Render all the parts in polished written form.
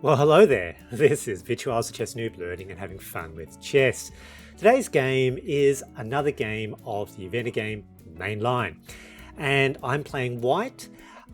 Well, hello there. This is Virtuoso Chess Noob learning and having fun with chess. Today's game is another game of the Vienna Game Main Line. And I'm playing white.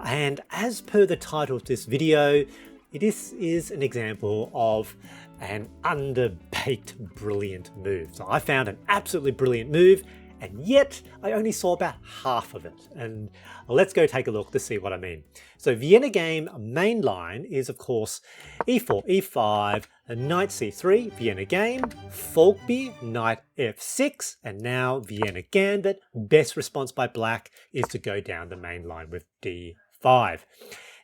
And as per the title of this video, this is an example of an underbaked brilliant move. So I found an absolutely brilliant move, and yet I only saw about half of it. And let's go take a look to see what I mean. So Vienna Game Main Line is, of course, e4, e5, knight c3, Vienna Game, Folkby, knight f6, and now Vienna Gambit. Best response by black is to go down the main line with d5.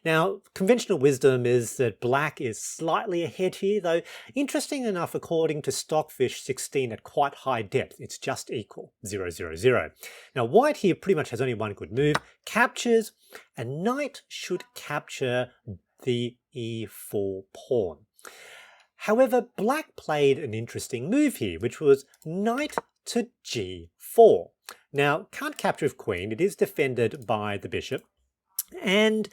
Now, conventional wisdom is that black is slightly ahead here, though interesting enough, according to Stockfish 16 at quite high depth, it's just equal, 0, 0, 0. Now, white here pretty much has only one good move, captures, and knight should capture the e4 pawn. However, black played an interesting move here, which was knight to g4. Now, can't capture with queen, it is defended by the bishop, and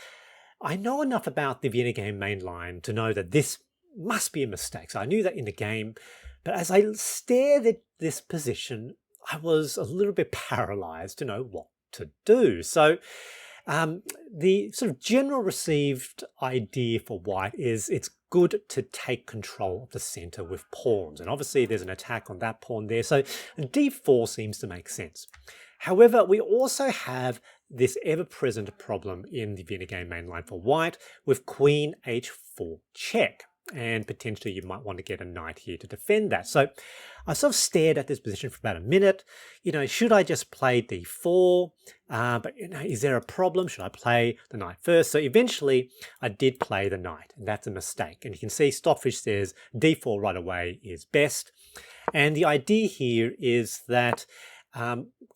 I know enough about the Vienna Game Main Line to know that this must be a mistake. So I knew that in the game, but as I stared at this position, I was a little bit paralyzed to know what to do. So the sort of general received idea for white is it's good to take control of the center with pawns. And obviously there's an attack on that pawn there. So d4 seems to make sense. However, we also have this ever-present problem in the Vienna Game Main Line for white with queen h4 check. And potentially you might want to get a knight here to defend that. So I sort of stared at this position for about a minute. You know, should I just play d4? But you know, is there a problem? Should I play the knight first? So eventually I did play the knight, and that's a mistake. And you can see Stockfish says d4 right away is best. And the idea here is that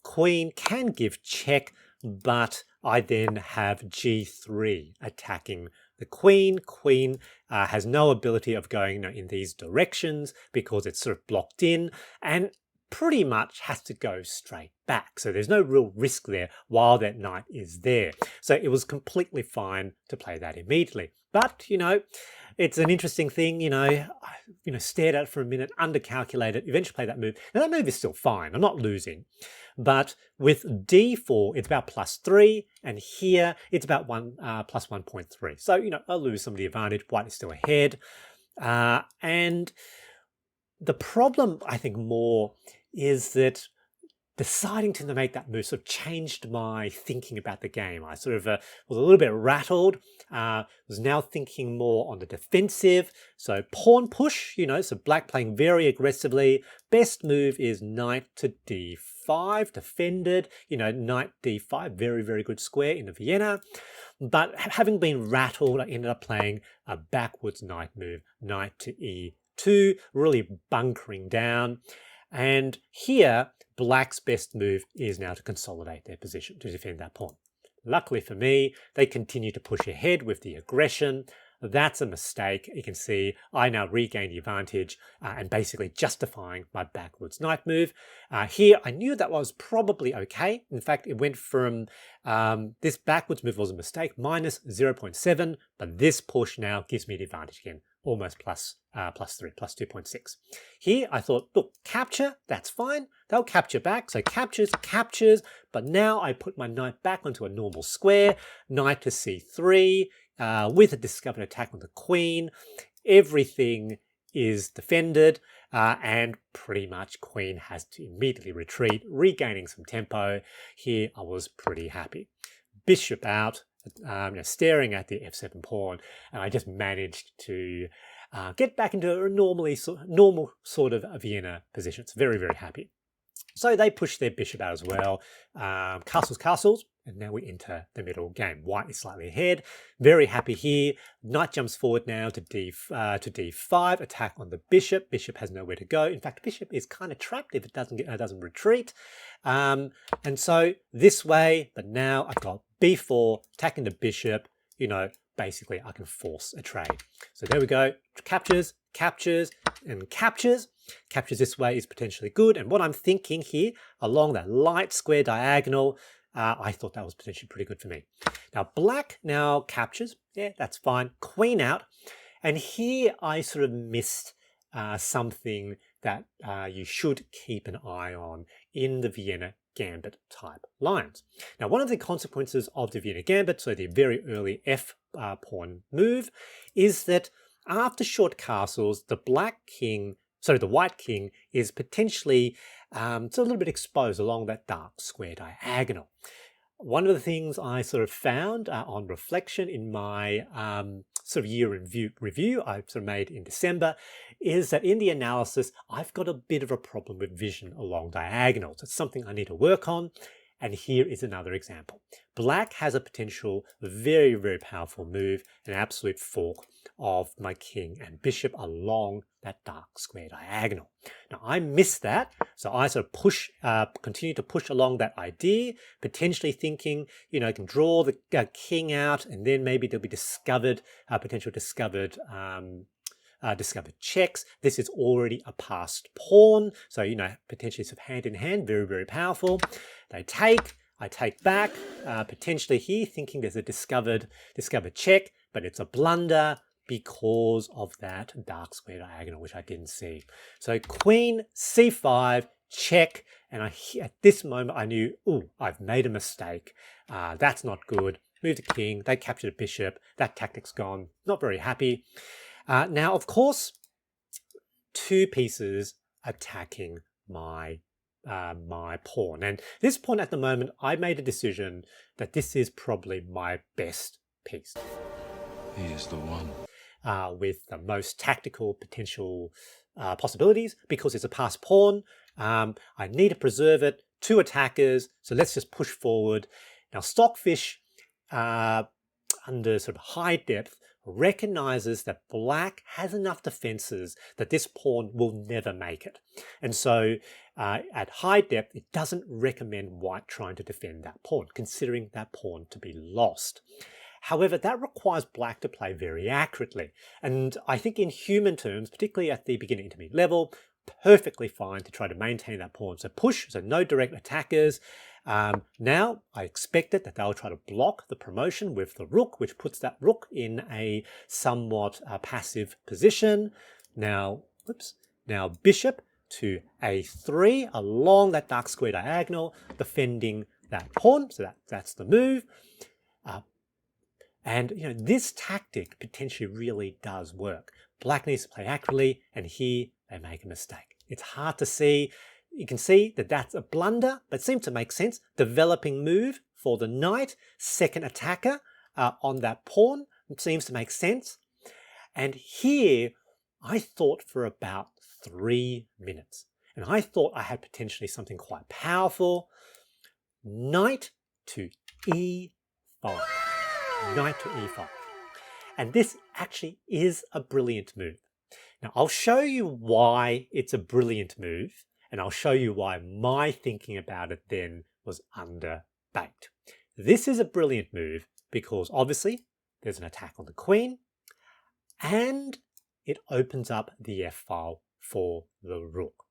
queen can give check, but I then have g3 attacking the queen. Queen has no ability of going in these directions because it's sort of blocked in and pretty much has to go straight back. So there's no real risk there while that knight is there. So it was completely fine to play that immediately. But, you know, it's an interesting thing, stared at it for a minute, undercalculated, eventually play that move. Now that move is still fine, I'm not losing. But with d4, it's about +3, and here it's about plus 1.3. So, I'll lose some of the advantage, white is still ahead. And the problem, I think, more is that deciding to make that move sort of changed my thinking about the game. I sort of was a little bit rattled, was now thinking more on the defensive. So pawn push, so black playing very aggressively. Best move is knight to d5, defended, knight d5, very, very good square in the Vienna. But having been rattled, I ended up playing a backwards knight move, knight to e2, really bunkering down. And here, black's best move is now to consolidate their position, to defend that pawn. Luckily for me, they continue to push ahead with the aggression. That's a mistake. You can see I now regain the advantage and basically justifying my backwards knight move. Here, I knew that was probably okay. In fact, it went from this backwards move was a mistake, minus 0.7, but this push now gives me the advantage again, almost plus 3, plus 2.6. Here, I thought, look, capture, that's fine. They'll capture back, so captures, but now I put my knight back onto a normal square, knight to c3, with a discovered attack on the queen. Everything is defended, and pretty much queen has to immediately retreat, regaining some tempo. Here, I was pretty happy. Bishop out, staring at the f7 pawn, and I just managed to get back into a normal sort of Vienna position. It's very, very happy. So they push their bishop out as well. Castles, and now we enter the middle game. White is slightly ahead. Very happy here. Knight jumps forward now to d5, attack on the bishop. Bishop has nowhere to go. In fact, bishop is kind of trapped if it doesn't retreat. And so this way, but now I've got b4, attacking the bishop, basically I can force a trade. So there we go, captures, and captures. Captures this way is potentially good. And what I'm thinking here, along that light square diagonal, I thought that was potentially pretty good for me. Now black now captures, yeah, that's fine. Queen out. And here I sort of missed something that you should keep an eye on in the Vienna Gambit type lines. Now, one of the consequences of the Vienna Gambit, so the very early F pawn move, is that after short castles, the white king is potentially it's a little bit exposed along that dark square diagonal. One of the things I sort of found on reflection in my sort of year review I sort of made in December is that in the analysis, I've got a bit of a problem with vision along diagonals. It's something I need to work on. And here is another example. Black has a potential very, very powerful move, an absolute fork of my king and bishop along that dark square diagonal. Now I missed that, so I sort of continue to push along that idea, potentially thinking, you know, I can draw the king out, and then maybe there'll be discovered, potential discovered checks. This is already a passed pawn, so you know, potentially sort of hand in hand, very, very powerful. They take, I take back, potentially here thinking there's a discovered check, but it's a blunder because of that dark square diagonal, which I didn't see. So queen c5, check, and at this moment I knew, oh, I've made a mistake. That's not good. Move the king, they capture the bishop, that tactic's gone. Not very happy. Now, of course, two pieces attacking my my pawn. And this pawn at the moment, I made a decision that this is probably my best piece. He is the one. With the most tactical potential possibilities, because it's a passed pawn. I need to preserve it. Two attackers, so let's just push forward. Now, Stockfish, under sort of high depth, recognizes that black has enough defenses that this pawn will never make it. And so at high depth, it doesn't recommend white trying to defend that pawn, considering that pawn to be lost. However, that requires black to play very accurately. And I think in human terms, particularly at the beginning intermediate level, perfectly fine to try to maintain that pawn. So push, so no direct attackers. Now I expected that they'll try to block the promotion with the rook, which puts that rook in a somewhat passive position. Now, now bishop to a3 along that dark square diagonal, defending that pawn. So that's the move. And you know, this tactic potentially really does work. Black needs to play accurately, and here they make a mistake. It's hard to see. You can see that that's a blunder, but seems to make sense. Developing move for the knight, second attacker on that pawn. It seems to make sense. And here, I thought for about 3 minutes. And I thought I had potentially something quite powerful. Knight to e5. Knight to e5. And this actually is a brilliant move. Now, I'll show you why it's a brilliant move, and I'll show you why my thinking about it then was underbaked. This is a brilliant move because obviously there's an attack on the queen, and it opens up the f file for the rook.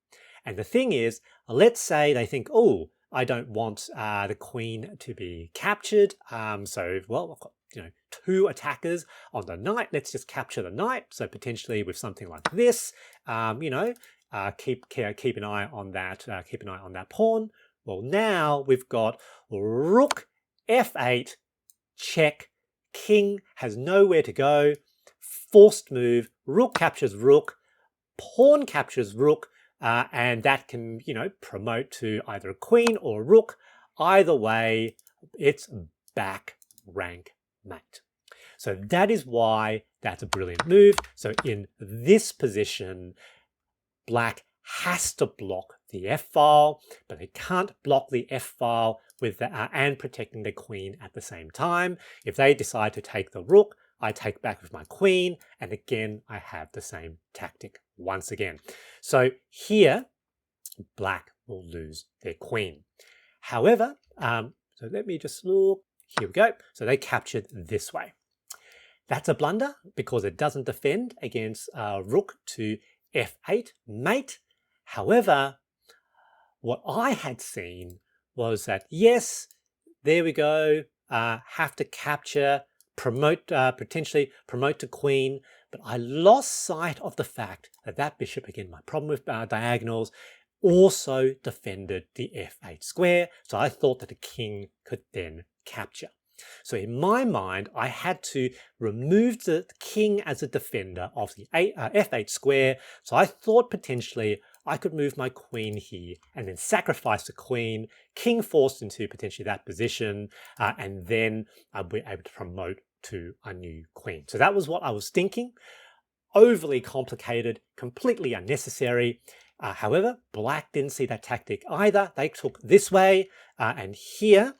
And the thing is, let's say they think, oh, I don't want the queen to be captured. So, well, I've got, you know, two attackers on the knight. Let's just capture the knight. So potentially with something like this, you know, keep an eye on that. Keep an eye on that pawn. Well, now we've got rook f8, check. King has nowhere to go. Forced move. Rook captures rook. Pawn captures rook. And that can, you know, promote to either a queen or a rook. Either way, it's back rank mate. So that is why that's a brilliant move. So in this position, black has to block the f file, but they can't block the f file with the, and protecting the queen at the same time. If they decide to take the rook, I take back with my queen, and again, I have the same tactic once again. So here, black will lose their queen. However, so let me just look. Here we go. So they captured this way. That's a blunder because it doesn't defend against rook to f8 mate. However, what I had seen was that, yes, there we go, have to capture, promote, potentially promote to queen, but I lost sight of the fact that that bishop, again, my problem with diagonals, also defended the f8 square, so I thought that the king could then capture. So in my mind, I had to remove the king as a defender of the f8 square, so I thought potentially I could move my queen here and then sacrifice the queen, king forced into potentially that position, and then I'll be able to promote to a new queen. So that was what I was thinking. Overly complicated, completely unnecessary. However, black didn't see that tactic either. They took this way, and here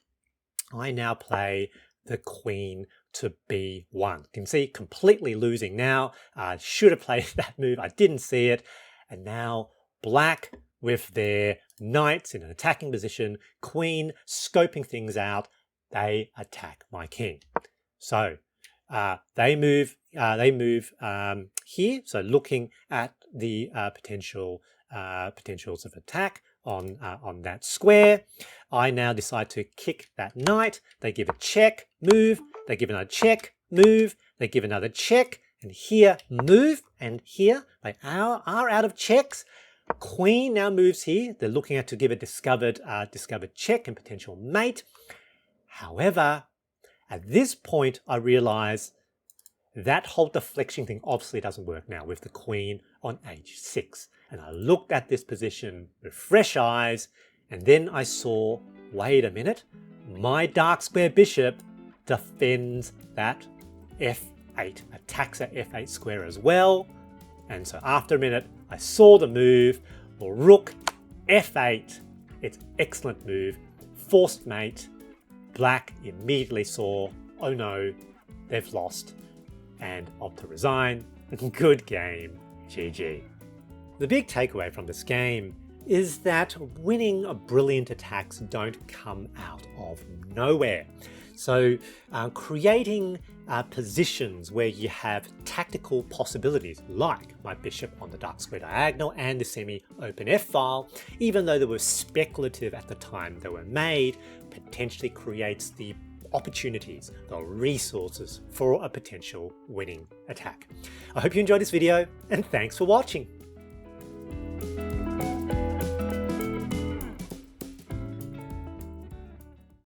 I now play the queen to b1. You can see completely losing now. I should have played that move. I didn't see it. And now black with their knights in an attacking position, queen scoping things out, they attack my king. So they move here. So looking at the potentials of attack on that square, I now decide to kick that knight. They give a check, move. They give another check, move. They give another check, and here move. And here they are out of checks. Queen now moves here. They're looking at to give a discovered check and potential mate. However, at this point, I realize that whole deflection thing obviously doesn't work now with the queen on h6. And I looked at this position with fresh eyes, and then I saw, wait a minute, my dark square bishop defends that f8, attacks that f8 square as well. And so after a minute, I saw the move, rook f8. It's an excellent move, forced mate. Black immediately saw, oh no, they've lost, and opt to resign. Good game, GG. The big takeaway from this game is that winning brilliant attacks don't come out of nowhere. So creating positions where you have tactical possibilities, like my bishop on the dark square diagonal and the semi-open f-file, even though they were speculative at the time they were made, potentially creates the opportunities, the resources for a potential winning attack. I hope you enjoyed this video, and thanks for watching.